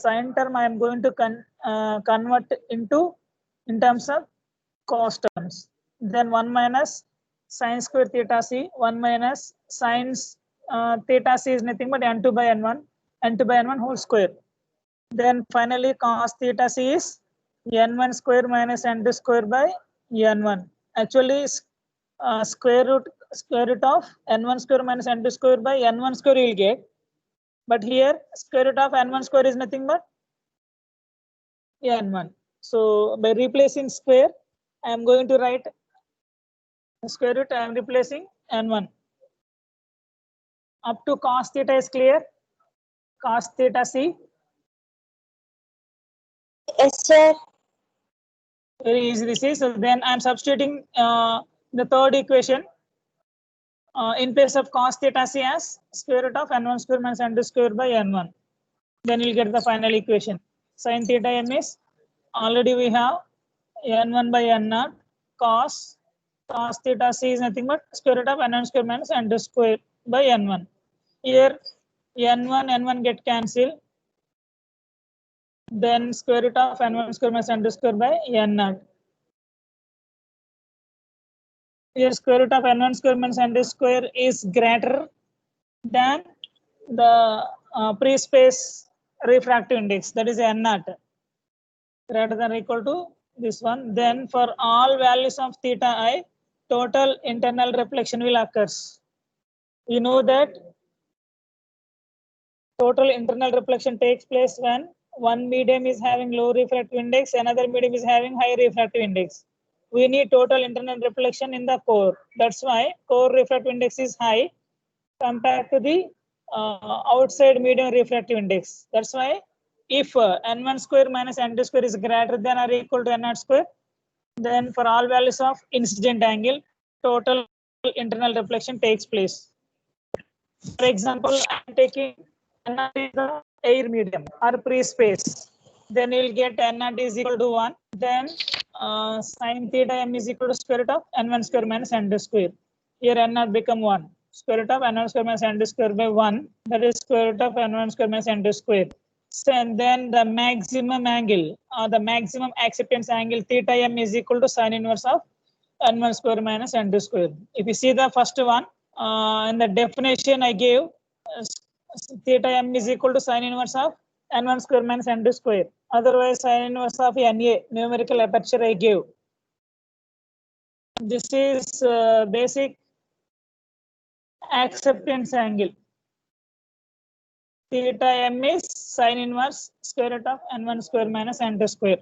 sine term I am going to convert into in terms of cos terms. Then 1 minus sine square theta c, 1 minus sine theta c is nothing but n2 by n1, n2 by n1 whole square. Then finally cos theta c is n1 square minus n2 square by n1. Actually, square root of n1 square minus n2 square by n1 square you will get. But here square root of n1 square is nothing but n1. So by replacing square, I am going to write square root. I am replacing n1. Up to cos theta is clear. Cos theta c. Yes, sir. Very easy this is. So then I am substituting the third equation in place of cos theta c as square root of n1 square minus n2 square by n1. Then you'll get the final equation. Sin theta m is already we have n1 by n0 cos theta c is nothing but square root of n1 square minus n2 square by n1. Here n1 get cancelled. Then square root of n1 square minus n2 square by n0. Here square root of n1 square minus n2 square is greater than the pre-space refractive index, that is n0, greater than or equal to this one. Then for all values of theta I, total internal reflection will occur. You know that total internal reflection takes place when one medium is having low refractive index, another medium is having high refractive index. We need total internal reflection in the core. That's why core refractive index is high compared to the outside medium refractive index. That's why if n1 square minus n2 square is greater than or equal to n0 square, then for all values of incident angle, total internal reflection takes place. For example, I am taking n0 is the air medium or pre-space. Then you will get n0 is equal to 1. Then sin theta m is equal to square root of n1 square minus n2 square. Here n0 become 1. Square root of n1 square minus n2 square by 1. That is square root of n1 square minus n2 square. So, and then the maximum angle, the maximum acceptance angle theta m is equal to sine inverse of n1 square minus n2 square. If you see the first one, in the definition I gave, theta m is equal to sine inverse of n1 square minus n2 square. Otherwise, sine inverse of NA, numerical aperture I gave. This is basic acceptance angle. Theta m is sine inverse square root of n1 square minus n2 square.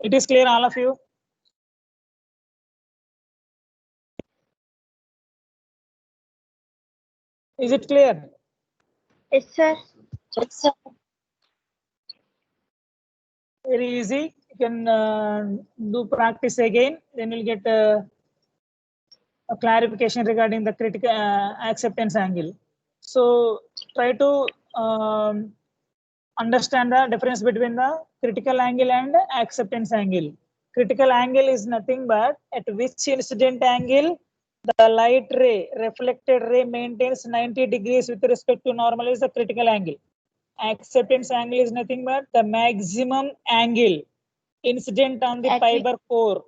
It is clear, all of you? Is it clear? Yes, sir. Yes, sir. Very easy. You can do practice again. Then you'll get a clarification regarding the critical acceptance angle. So try to understand the difference between the critical angle and acceptance angle. Critical angle is nothing but at which incident angle the light ray, reflected ray maintains 90 degrees with respect to normal is the critical angle. Acceptance angle is nothing but the maximum angle incident on the fiber core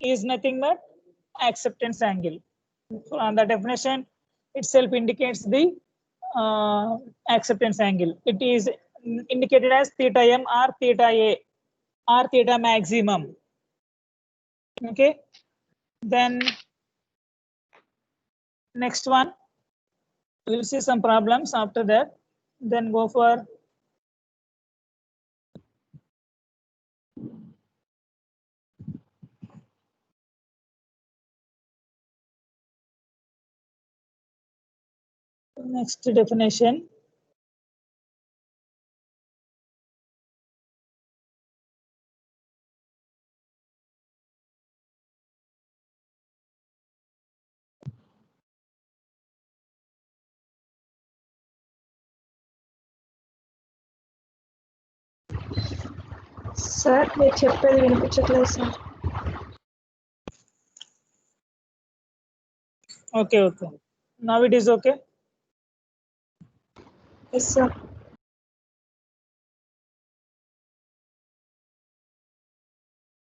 is nothing but acceptance angle. The definition itself indicates the acceptance angle. It is indicated as theta m or theta a or theta maximum. Okay. Then next one, we'll see some problems after that. Then go for next definition. Sir మీరు చెప్పేది వినిపించట్లేదు sir. Okay, okay. Now it is okay. Yes, sir.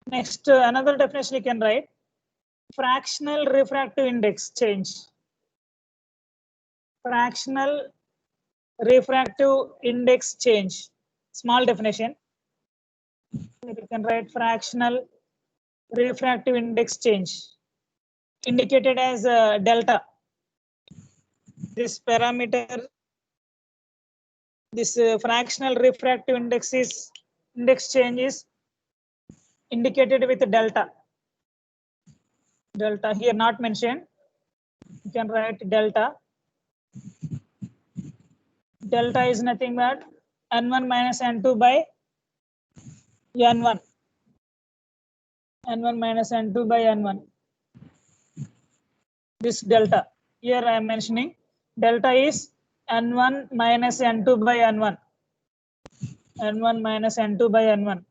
Next, another definition you can write: fractional refractive index change. Fractional refractive index change. Small definition. You can write fractional refractive index change, indicated as delta. This parameter, this fractional refractive index change is indicated with delta. Delta here not mentioned. You can write delta. Delta is nothing but n1 minus n2 by n1. n1 minus n2 by n1. This delta here I am mentioning. Delta is n1 minus n2 by n1. n1 minus n2 by n1.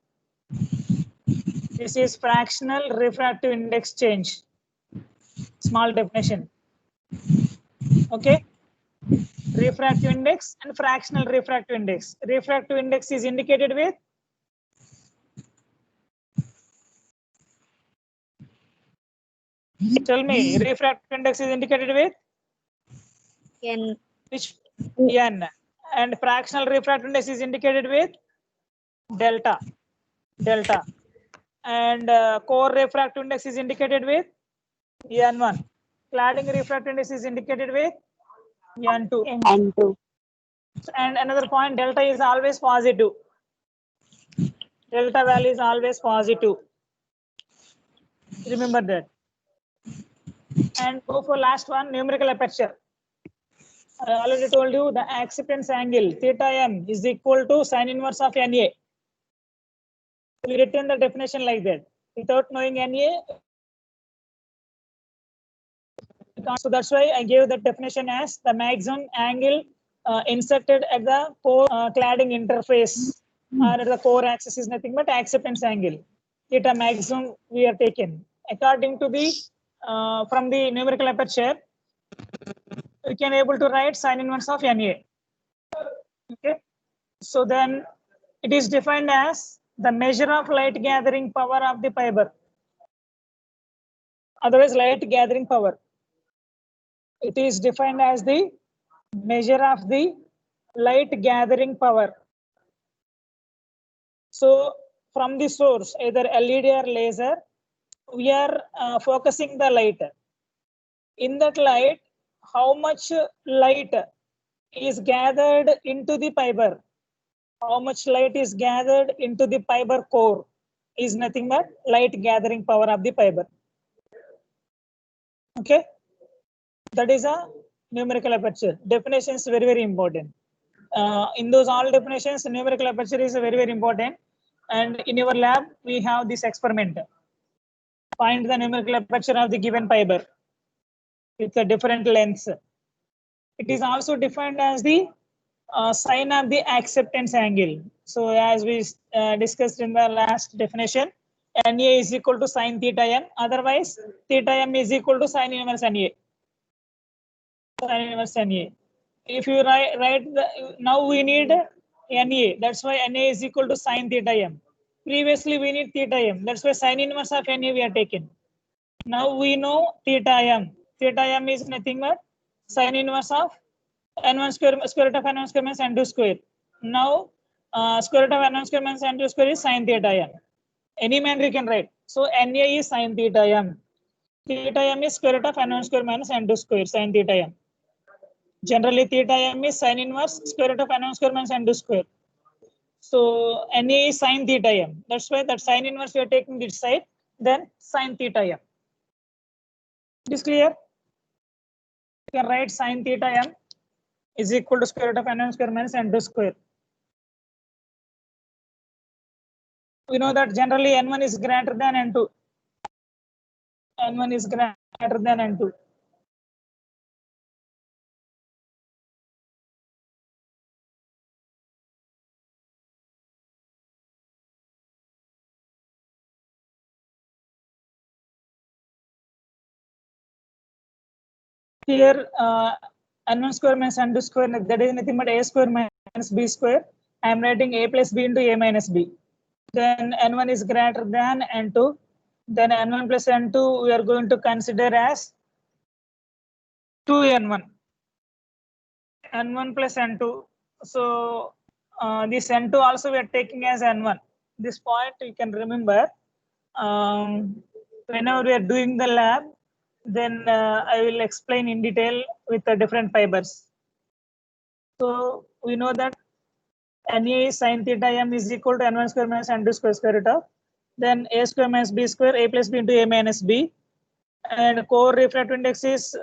This is fractional refractive index change. Small definition. Okay. Refractive index and fractional refractive index. Refractive index is indicated with tell me, refractive index is indicated with N. which n, and fractional refractive index is indicated with delta. Delta. And core refractive index is indicated with n1. Cladding refractive index is indicated with n2. N2. And another point, delta is always positive. Delta value is always positive. Remember that. And go for last one, numerical aperture. I already told you the acceptance angle theta m is equal to sin inverse of NA. We written the definition like that. Without knowing NA, so that's why I gave that definition as the maximum angle inserted at the core cladding interface or at the core axis is nothing but acceptance angle. Theta maximum we are taken according to the from the numerical aperture. We can able to write sin inverse of NA. Okay, so then it is defined as the measure of light gathering power of the fiber. Otherwise, light gathering power. It is defined as the measure of the light gathering power. So from the source, either LED or laser, we are focusing the light. In that light, how much light is gathered into the fiber? How much light is gathered into the fiber core is nothing but light gathering power of the fiber. Okay, that is a numerical aperture. Definition is very, very important. In those all definitions, numerical aperture is very, very important. And in your lab, we have this experiment. Find the numerical aperture of the given fiber with a different lengths. It is also defined as the sine of the acceptance angle. So as we discussed in the last definition, NA is equal to sine theta m. Otherwise, theta m is equal to sine inverse NA. Sine inverse NA. If you write the, now we need NA. That's why NA is equal to sine theta m. Previously we need theta m. That's why sine inverse of NA we are taken. Now we know theta m. Theta m is nothing but sine inverse of n1 square root of n1 square minus n2 square. Now square root of n1 square minus n2 square is sine theta m. Any manner you can write. So NA is sine theta m. Theta m is square root of n1 square minus n2 square sine theta m. Generally theta m is sine inverse square root of n1 square minus n2 square. So NA is sine theta m. That's why that sine inverse we are taking this side, then sine theta m. It is clear? You can write sine theta m is equal to square root of n1 square minus n2 square. We know that generally n1 is greater than n2. n1 is greater than n2. Here n1 square minus n2 square, that is nothing but a square minus b square. I am writing a plus b into a minus b. then n1 is greater than n2, then n1 plus n2 we are going to consider as 2n1. n1 plus n2. So this n2 also we are taking as n1. This point you can remember. Whenever we are doing the lab, then I will explain in detail with the different fibers. So we know that Na sin theta m is equal to n1 square minus n2 square root of, then a square minus b square, a plus b into a minus b, and core refractive index is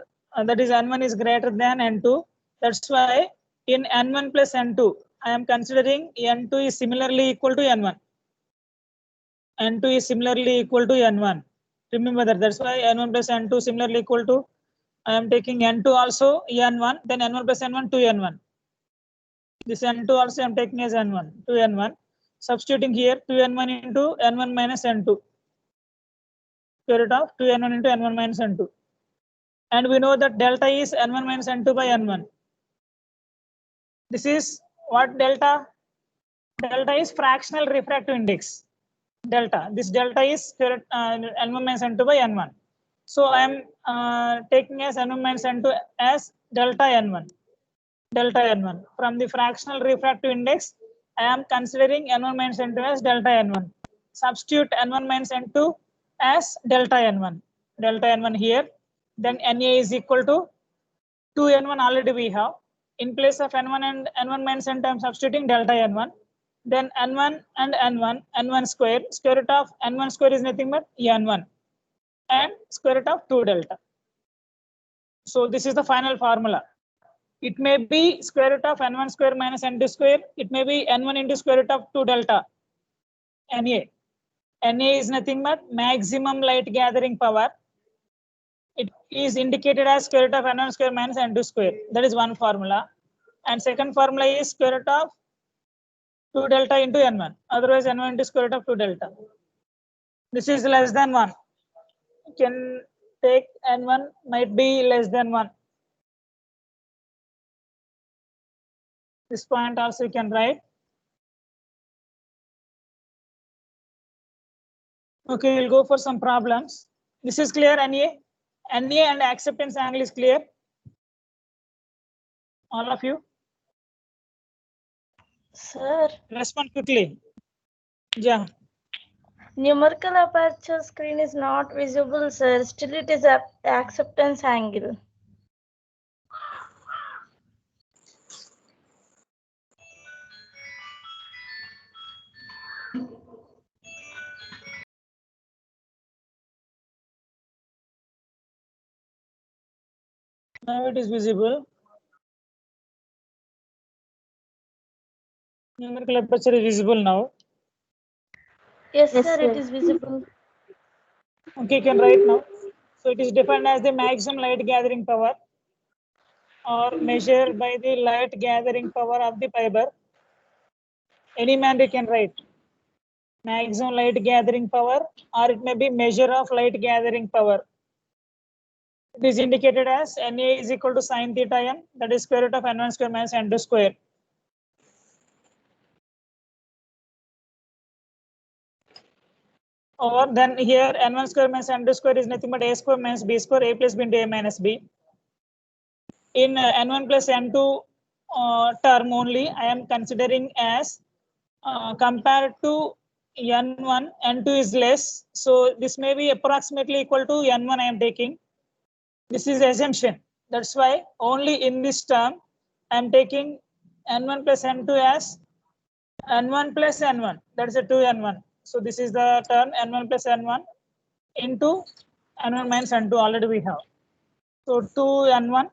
that is n1 is greater than n2. That's why in n1 plus n2 I am considering n2 is similarly equal to n1. N2 is similarly equal to n1. Remember that. That's why n1 plus n2 similarly equal to, I am taking n2 also n1, then n1 plus n1 2n1. This n2 also I am taking as n1, 2n1. Substituting here 2n1 into n1 minus n2. Square root of 2n1 into n1 minus n2. And we know that delta is n1 minus n2 by n1. This is what delta? Delta is fractional refractive index. Delta. This delta is n1 minus n2 by n1. So I am taking as n1 minus n2 as delta n1. Delta n1. From the fractional refractive index, I am considering n1 minus n2 as delta n1. Substitute n1 minus n2 as delta n1. Delta n1 here. Then Na is equal to 2n1 already we have. In place of n1 and n1 minus n2, I am substituting delta n1. Then n1 and n1 square root of n1 square is nothing but n1 and square root of 2 delta. So this is the final formula. It may be square root of n1 square minus n2 square. It may be n1 into square root of 2 delta Na. Na is nothing but maximum light gathering power. It is indicated as square root of n1 square minus n2 square. That is one formula. And second formula is square root of 2 delta into n1. Otherwise n1 into square root of 2 delta. This is less than 1. You can take n1 might be less than 1. This point also you can write. Okay, we'll go for some problems. This is clear, Na? Na and acceptance angle is clear? All of you? Sir, Respond quickly. Yeah. numerical aperture screen is not visible, sir. Still it is a acceptance angle. Now it is visible. Numerical aperture is visible now. Yes, sir, it is visible. Okay, you can write now. So it is defined as the maximum light gathering power or measured by the light gathering power of the fiber. Any man you can write. Maximum light gathering power, or it may be measure of light gathering power. It is indicated as Na is equal to sin theta m, that is square root of n1 square minus n2 square. Or then here n1 square minus n2 square is nothing but a square minus b square, a plus b into a minus b. In n1 plus n2 term only, I am considering as compared to n1, n2 is less. So this may be approximately equal to n1 I am taking. This is assumption. That's why only in this term I am taking n1 plus n2 as n1 plus n1. That's a 2n1. So this is the term n1 plus n1 into n1 minus n2 already we have. So 2n1